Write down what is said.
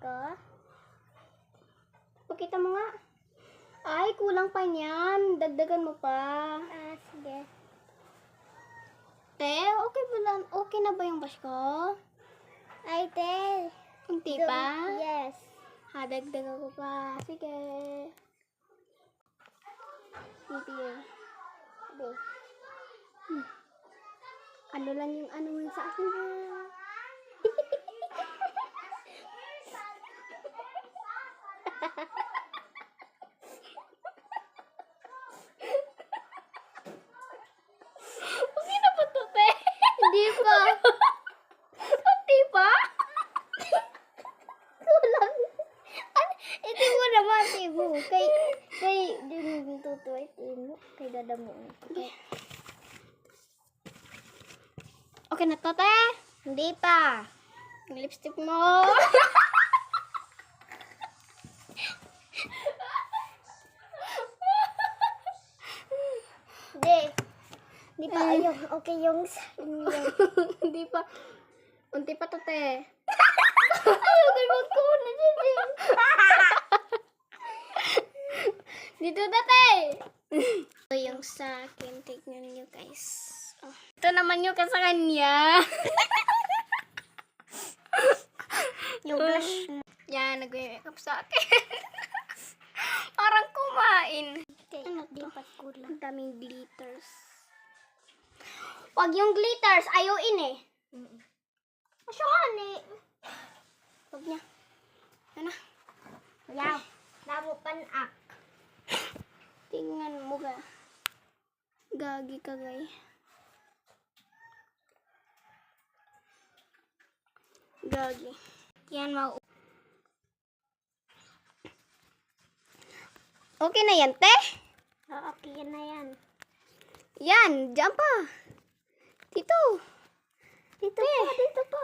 ka? Pakita mo nga. Ay, kulang pa niyan. Dagdagan mo pa. Sige. Te, okay na ba yung bash ko? Ay, te. Kunti pa? Yes. Ha, dagdagan ko pa. Sige. Sige. Sige. Ano lang yung ano mo sa akin ha? Okay na ba ito, te? Hindi pa. Hindi pa? Kulang. Ito mo naman, tibo. Kay, din tutuwa, ito kay dadamo. Okay. Okay na to, te? Hindi pa. Yung lipstick mo. Hindi pa. Ayun. Okay yung... Hindi pa. Unti pa to, te. Ayaw, galwag ko na dyan. Dito na, te. Ito yung sa akin. Tignan nyo, guys. Oh. Ito naman yung sa kanya. Yung blush. Yan, nag-makeup sa akin. Parang kumain. Okay, ano to? Ang daming glitters. Wag yung glitters, ayuin eh. Masyakan eh. Wag niya. Ano? Yaw. Lamo panak. Tingnan mo ga. Gagi ka, guys. Gagi. Yan, okay na yan, te? Okay na yan. Yan, dyan pa. Dito. Dito pa.